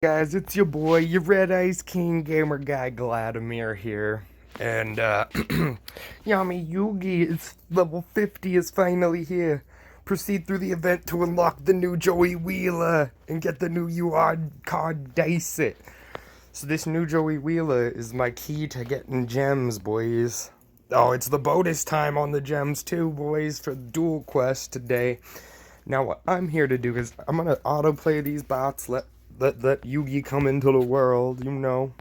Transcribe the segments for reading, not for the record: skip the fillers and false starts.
Guys, it's your boy, your Red Ice King Gamer Guy Vladimir here. And, Yami Yugi is level 50 is finally here. Proceed through the event to unlock the new Joey Wheeler and get the new UR card Dice It. So this new Joey Wheeler is my key to getting gems, boys. Oh, it's the bonus time on the gems too, boys, for Dual Quest today. Now what I'm here to do is I'm gonna autoplay these bots, let Yugi come into the world, you know.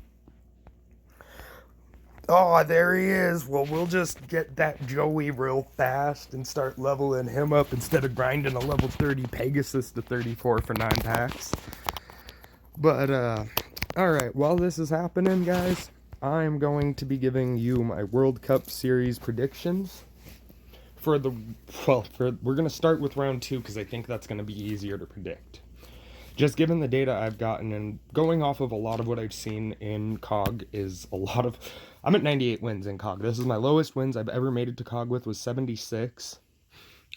Oh, there he is. Well, we'll just get that Joey real fast and start leveling him up instead of grinding a level 30 Pegasus to 34 for 9 packs. But, alright, while this is happening, guys, I'm going to be giving you my World Cup Series predictions. We're going to start with round 2 because I think that's going to be easier to predict. Just given the data I've gotten and going off of a lot of what I've seen in COG is I'm at 98 wins in COG. This is my lowest wins I've ever made it to COG with was 76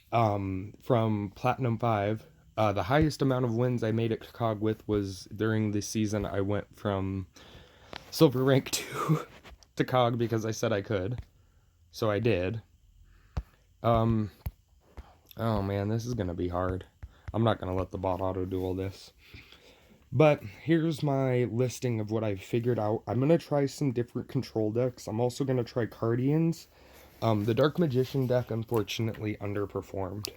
from Platinum 5. The highest amount of wins I made it to COG with was during the season I went from Silver Rank 2 to COG because I said I could. So I did. Oh man, this is going to be hard. I'm not going to let the bot auto-duel this. But here's my listing of what I've figured out. I'm going to try some different control decks. I'm also going to try Cardians. The Dark Magician deck, unfortunately, underperformed.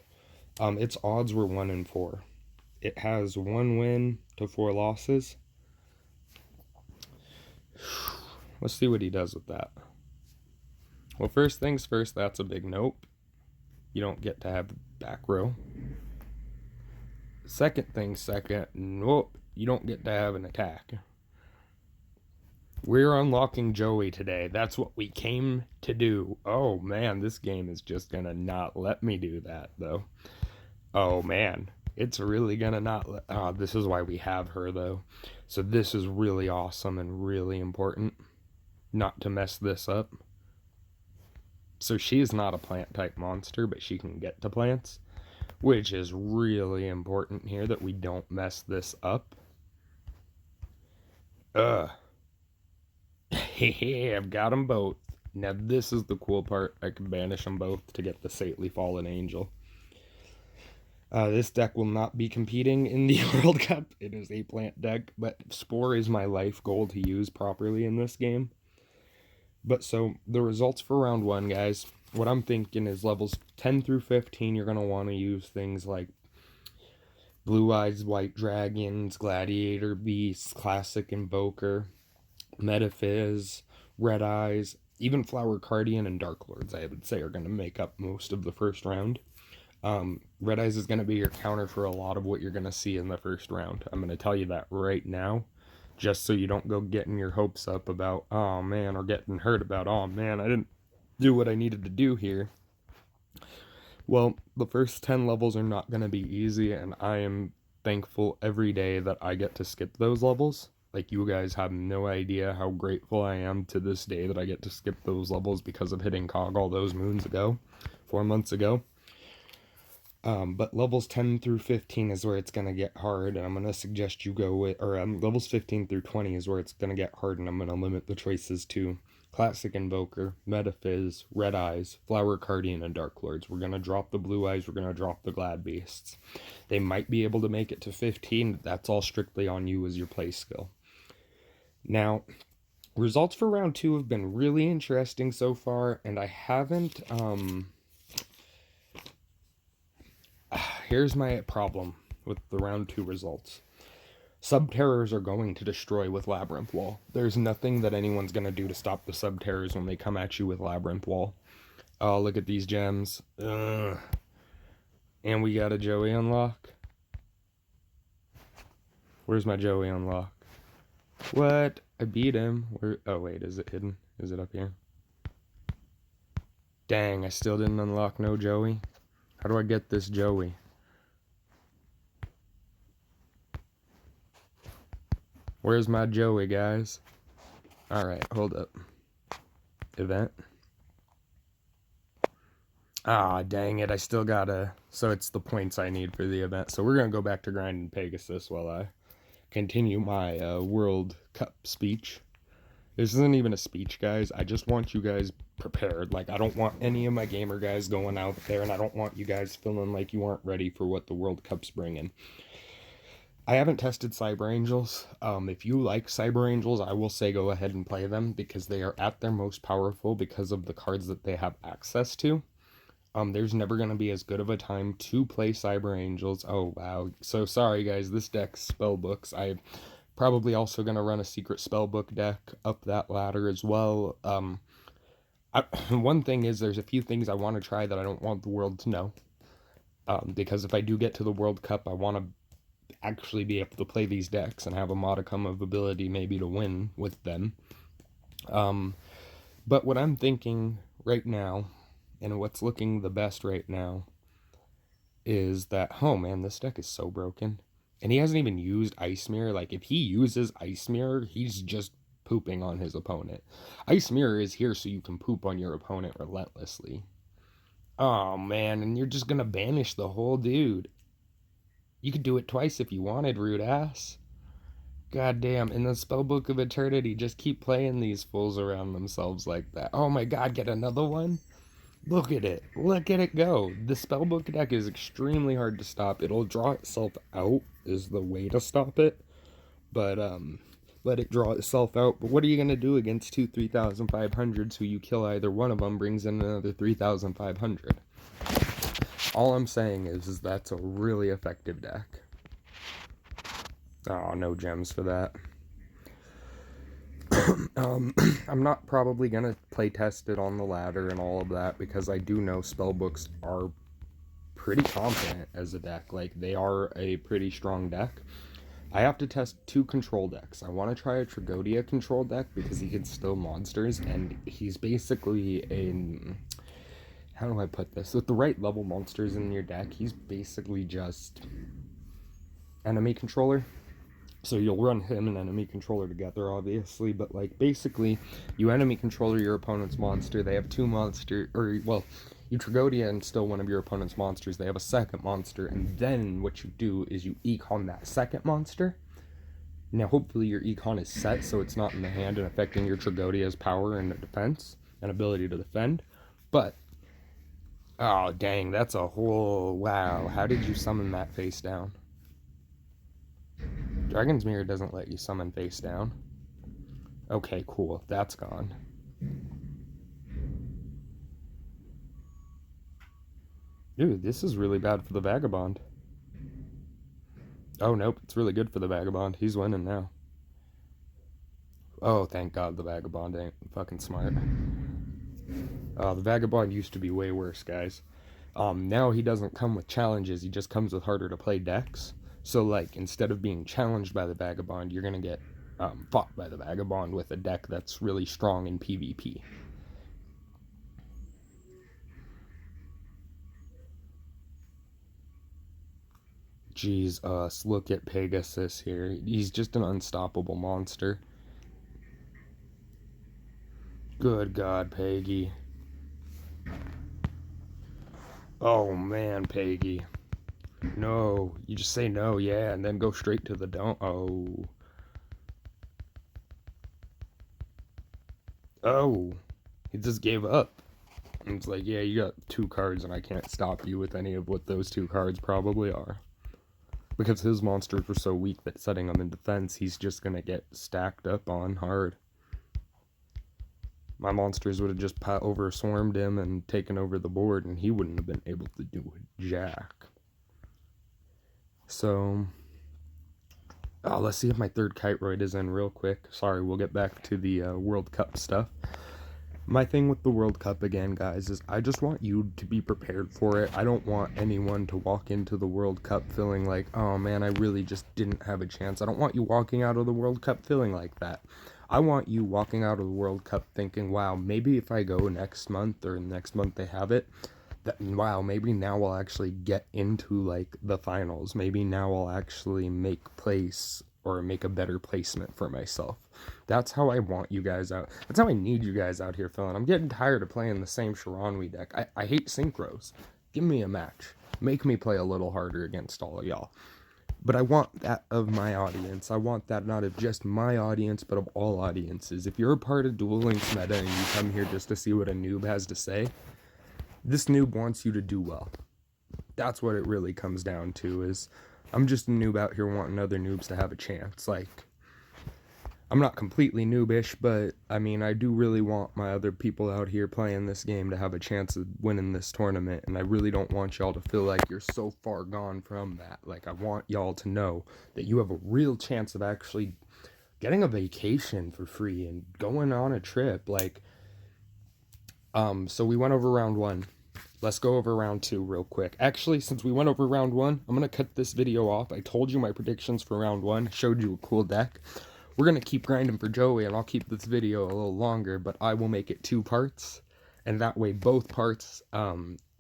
Its odds were 1 in 4. It has 1 win to 4 losses. Let's see what he does with that. Well, first things first, that's a big nope. You don't get to have back row. Second thing second, nope. You don't get to have an attack. We're unlocking Joey today. That's what we came to do. Oh man, this game is just gonna not let me do that though. Oh man, it's really gonna not let... this is why we have her though. So this is really awesome and really important not to mess this up. So she is not a plant type monster, but she can get to plants, which is really important here that we don't mess this up. I've got them both. Now this is the cool part. I can banish them both to get the Saintly Fallen Angel. This deck will not be competing in the World Cup. It is a plant deck, but Spore is my life goal to use properly in this game. But so, the results for round 1, guys. What I'm thinking is levels 10 through 15, you're going to want to use things like Blue Eyes White Dragons, Gladiator Beasts, Classic Invoker, Metaphys, Red Eyes, even Flower Cardian and Dark Lords, I would say, are going to make up most of the first round. Red Eyes is going to be your counter for a lot of what you're going to see in the first round. I'm going to tell you that right now, just so you don't go getting your hopes up about, oh man, or getting hurt about, oh man, I didn't do what I needed to do here. Well, the first 10 levels are not going to be easy, and I am thankful every day that I get to skip those levels. Like, you guys have no idea how grateful I am to this day that I get to skip those levels because of hitting COG all those moons ago, 4 months ago. But levels 10 through 15 is where it's going to get hard, and I'm going to suggest you go with, levels 15 through 20 is where it's going to get hard, and I'm going to limit the choices to Classic Invoker, Metaphys, Red Eyes, Flower Cardian, and Dark Lords. We're going to drop the Blue Eyes, we're going to drop the Glad Beasts. They might be able to make it to 15, but that's all strictly on you as your play skill. Now, results for round 2 have been really interesting so far, and I haven't, here's my problem with the round 2 results. Subterrors are going to destroy with Labyrinth Wall. There's nothing that anyone's going to do to stop the Subterrors when they come at you with Labyrinth Wall. Oh, look at these gems. Ugh. And we got a Joey unlock. Where's my Joey unlock? What? I beat him. Where? Oh, wait, is it hidden? Is it up here? Dang, I still didn't unlock no Joey. How do I get this Joey? Where's my Joey, guys? Alright, hold up. Event. Ah, dang it, I still gotta... So it's the points I need for the event. So we're gonna go back to grinding Pegasus while I continue my World Cup speech. This isn't even a speech, guys. I just want you guys prepared. Like, I don't want any of my gamer guys going out there, and I don't want you guys feeling like you aren't ready for what the World Cup's bringing. I haven't tested Cyber Angels. If you like Cyber Angels, I will say go ahead and play them because they are at their most powerful because of the cards that they have access to. There's never going to be as good of a time to play Cyber Angels. Oh, wow. So sorry, guys. This deck's spellbooks. I'm probably also going to run a secret spellbook deck up that ladder as well. One thing is there's a few things I want to try that I don't want the world to know. Because if I do get to the World Cup, I want to actually be able to play these decks and have a modicum of ability maybe to win with them. But what I'm thinking right now, and what's looking the best right now, is that, oh man, this deck is so broken. And he hasn't even used Ice Mirror. Like, if he uses Ice Mirror, he's just pooping on his opponent. Ice Mirror is here so you can poop on your opponent relentlessly. Oh man, and you're just gonna banish the whole dude. You could do it twice if you wanted, rude ass. God damn, in the Spellbook of Eternity, just keep playing these fools around themselves like that. Oh my god, get another one? Look at it. Look at it go. The Spellbook deck is extremely hard to stop. It'll draw itself out is the way to stop it. But, let it draw itself out. But what are you going to do against two 3,500s who you kill either one of them brings in another 3,500? All I'm saying is that's a really effective deck. Oh, no gems for that. I'm not probably going to play test it on the ladder and all of that because I do know spellbooks are pretty competent as a deck. Like, they are a pretty strong deck. I have to test 2 control decks. I want to try a Tragodia control deck because he can still monsters, and he's basically a... How do I put this? With the right level monsters in your deck, he's basically just enemy controller. So you'll run him and enemy controller together, obviously, but, like, basically, you enemy controller your opponent's monster, they have 2 monster, or, well, you Tragodia and still one of your opponent's monsters, they have a second monster, and then what you do is you econ that second monster. Now, hopefully your econ is set so it's not in the hand and affecting your Tragodia's power and defense and ability to defend, but, oh, dang, that's a whole, wow, how did you summon that face down? Dragon's Mirror doesn't let you summon face down. Okay, cool. That's gone. Dude, this is really bad for the Vagabond. Oh, nope. It's really good for the Vagabond. He's winning now. Oh, thank God the Vagabond ain't fucking smart. The Vagabond used to be way worse, guys. Now he doesn't come with challenges. He just comes with harder to play decks. So, like, instead of being challenged by the Vagabond, you're going to get fought by the Vagabond with a deck that's really strong in PvP. Jesus, look at Pegasus here. He's just an unstoppable monster. Good God, Peggy. Oh, man, Peggy. No, you just say no, yeah, and then go straight to the don't. Oh. Oh. He just gave up. And it's like, yeah, you got 2 cards and I can't stop you with any of what those 2 cards probably are. Because his monsters were so weak that setting them in defense, he's just gonna get stacked up on hard. My monsters would have just over swarmed him and taken over the board, and he wouldn't have been able to do jack. So, let's see if my third Kiteroid is in real quick. Sorry, we'll get back to the World Cup stuff. My thing with the World Cup, again, guys, is I just want you to be prepared for it. I don't want anyone to walk into the World Cup feeling like, oh man, I really just didn't have a chance. I don't want you walking out of the World Cup feeling like that. I want you walking out of the World Cup thinking, wow, maybe if I go next month or next month they have it, that, wow, maybe now I'll actually get into, like, the finals. Maybe now I'll actually make place or make a better placement for myself. That's how I want you guys out. That's how I need you guys out here feeling. I'm getting tired of playing the same Sharonwi deck. I hate synchros. Give me a match. Make me play a little harder against all of y'all. But I want that of my audience. I want that not of just my audience, but of all audiences. If you're a part of Duel Links meta and you come here just to see what a noob has to say, this noob wants you to do well. That's what it really comes down to, is I'm just a noob out here wanting other noobs to have a chance. Like, I'm not completely noobish, but I mean, I do really want my other people out here playing this game to have a chance of winning this tournament, and I really don't want y'all to feel like you're so far gone from that. Like, I want y'all to know that you have a real chance of actually getting a vacation for free and going on a trip. Like, so we went over round 1. Let's go over round 2 real quick. Actually, since we went over round 1, I'm going to cut this video off. I told you my predictions for round 1, showed you a cool deck. We're going to keep grinding for Joey, and I'll keep this video a little longer, but I will make it 2 parts, and that way both parts,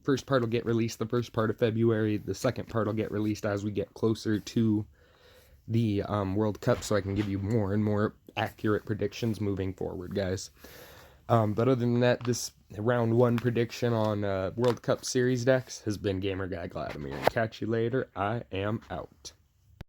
first part will get released the first part of February, the second part will get released as we get closer to the World Cup, so I can give you more and more accurate predictions moving forward, guys. But other than that, this round 1 prediction on World Cup Series decks has been Gamer Guy Vladimir. Catch you later. I am out.